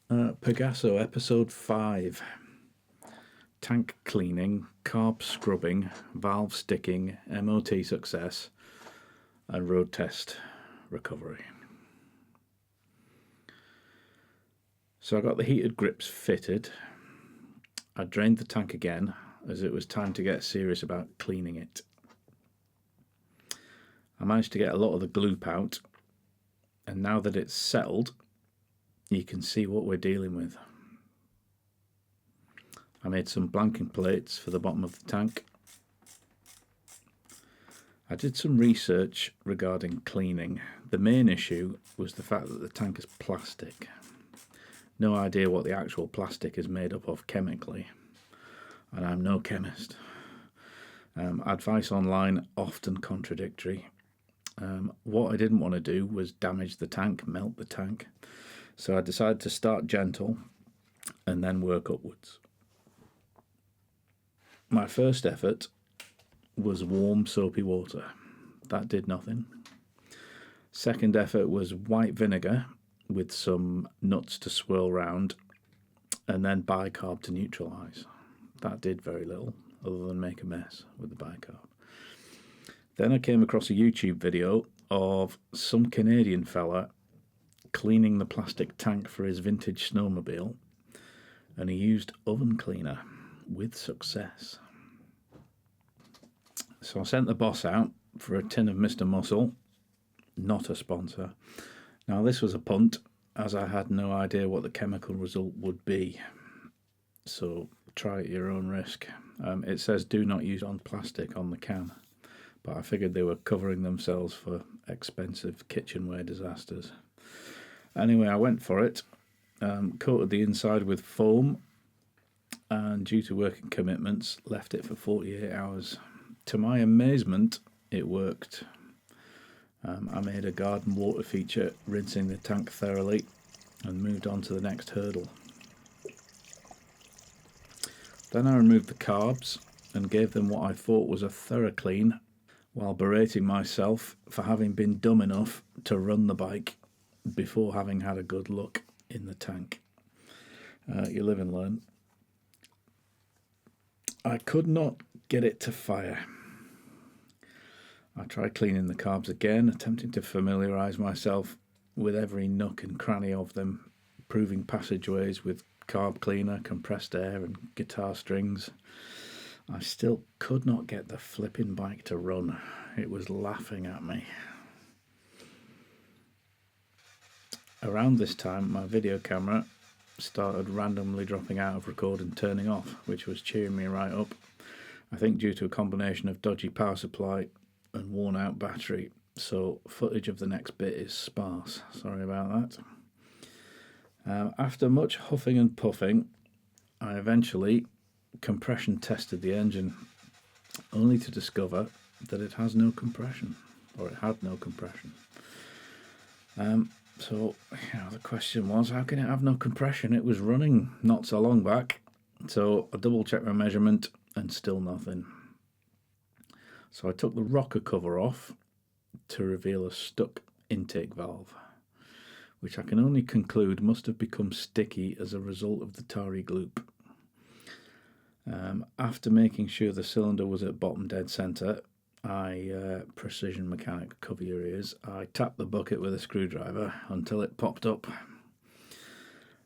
Pegaso episode 5. Tank cleaning, carb scrubbing, valve sticking, MOT success, and road test recovery. So I got the heated grips fitted. I drained the tank again as it was time to get serious about cleaning it. I managed to get a lot of the gloop out, and now that it's settled, you can see what we're dealing with. I made some blanking plates for the bottom of the tank. I did some research regarding cleaning. The main issue was the fact that the tank is plastic. No idea what the actual plastic is made up of chemically, and I'm no chemist. Advice online often contradictory. What I didn't want to do was damage the tank, melt the tank, so I decided to start gentle and then work upwards. My first effort was warm soapy water. That did nothing. Second effort was white vinegar with some nuts to swirl round, and then bicarb to neutralise. That did very little other than make a mess with the bicarb. Then I came across a YouTube video of some Canadian fella cleaning the plastic tank for his vintage snowmobile, and he used oven cleaner with success. So I sent the boss out for a tin of Mr. Muscle, not a sponsor. Now this was a punt, as I had no idea what the chemical result would be, so try at your own risk. It says do not use on plastic on the can, but I figured they were covering themselves for expensive kitchenware disasters. Anyway, I went for it, coated the inside with foam, and due to working commitments, left it for 48 hours. To my amazement, it worked. I made a garden water feature, rinsing the tank thoroughly, and moved on to the next hurdle. Then I removed the carbs and gave them what I thought was a thorough clean, while berating myself for having been dumb enough to run the bike before having had a good look in the tank. You live and learn. I could not get it to fire. I tried cleaning the carbs again, attempting to familiarise myself with every nook and cranny of them, proving passageways with carb cleaner, compressed air and guitar strings. I still could not get the flipping bike to run. It was laughing at me. Around this time, my video camera started randomly dropping out of record and turning off, which was cheering me right up. I think due to a combination of dodgy power supply and worn out battery, so footage of the next bit is sparse. Sorry about that. After much huffing and puffing, I eventually compression tested the engine, only to discover that it has no compression, or it had no compression. So the question was, how can it have no compression? It was running not so long back, so I double checked my measurement and still nothing. So I took the rocker cover off to reveal a stuck intake valve, which I can only conclude must have become sticky as a result of the tarry gloop. After making sure the cylinder was at bottom dead centre, I precision mechanic, cover your ears, I tapped the bucket with a screwdriver until it popped up.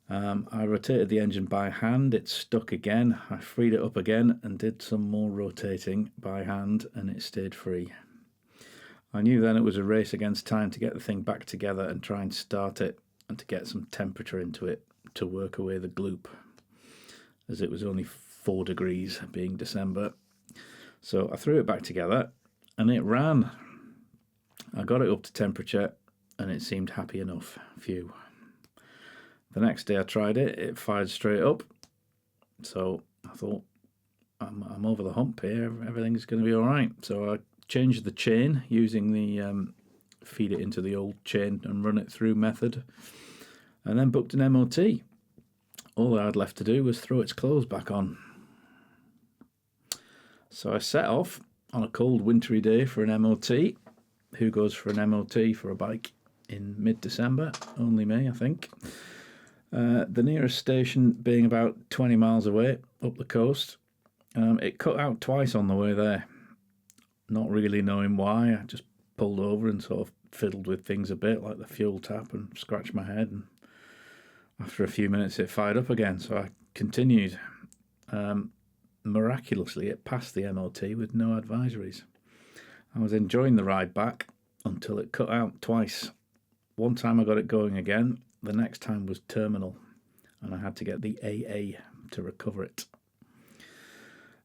I rotated the engine by hand, it stuck again, I freed it up again and did some more rotating by hand and it stayed free. I knew then it was a race against time to get the thing back together and try and start it and to get some temperature into it to work away the gloop, as it was only 4 degrees being December. So I threw it back together and it ran. I got it up to temperature and it seemed happy enough. Phew. The next day I tried it, it fired straight up. So I thought, I'm over the hump here, everything's going to be all right. So I changed the chain using the feed it into the old chain and run it through method, and then booked an MOT. All I had left to do was throw its clothes back on. So I set off on a cold wintry day for an MOT. Who goes for an MOT for a bike in mid-December? Only me, I think. The nearest station being about 20 miles away up the coast. It cut out twice on the way there. Not really knowing why, I just pulled over and sort of fiddled with things a bit, like the fuel tap, and scratched my head. And after a few minutes, it fired up again, so I continued. Miraculously, it passed the MOT with no advisories. I was enjoying the ride back until it cut out twice. One time I got it going again, the next time was terminal, and I had to get the AA to recover it.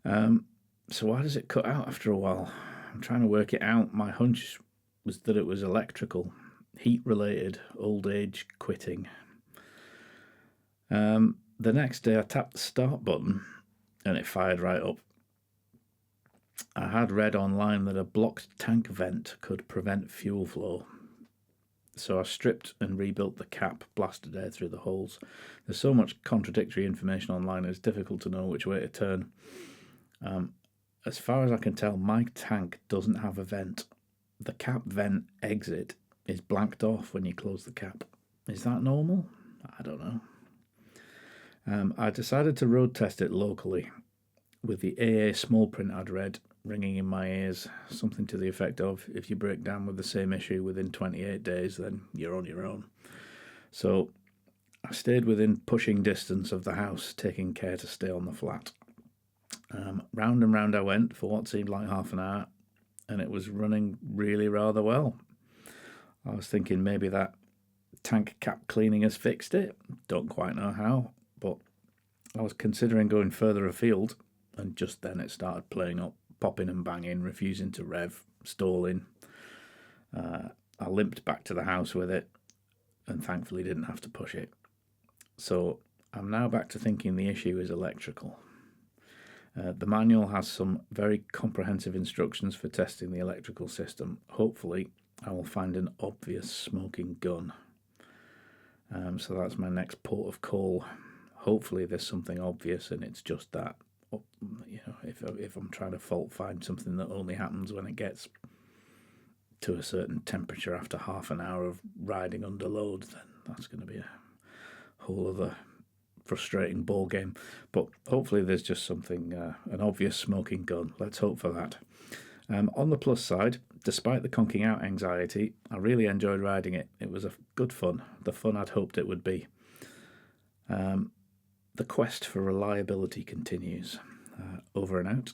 So why does it cut out after a while? I'm trying to work it out. My hunch was that it was electrical, heat-related, old age quitting. The next day I tapped the start button and it fired right up. I had read online that a blocked tank vent could prevent fuel flow. So I stripped and rebuilt the cap, blasted air through the holes. There's so much contradictory information online, it's difficult to know which way to turn. As far as I can tell, my tank doesn't have a vent. The cap vent exit is blanked off when you close the cap. Is that normal? I don't know. I decided to road test it locally with the AA small print I'd read ringing in my ears, something to the effect of, if you break down with the same issue within 28 days, then you're on your own. So I stayed within pushing distance of the house, taking care to stay on the flat. Round and round I went for what seemed like half an hour, and it was running really rather well. I was thinking maybe that tank cap cleaning has fixed it. Don't quite know how, but I was considering going further afield, and just then it started playing up, popping and banging, refusing to rev, stalling. I limped back to the house with it, and thankfully didn't have to push it. So I'm now back to thinking the issue is electrical. The manual has some very comprehensive instructions for testing the electrical system. Hopefully I will find an obvious smoking gun. So that's my next port of call. Hopefully there's something obvious and it's just that. You know, if I'm trying to fault find something that only happens when it gets to a certain temperature after half an hour of riding under load, then that's going to be a whole other frustrating ball game. But hopefully there's just something, an obvious smoking gun. Let's hope for that. On the plus side, despite the conking out anxiety, I really enjoyed riding it. It was a good fun, the fun I'd hoped it would be. The quest for reliability continues. Over and out.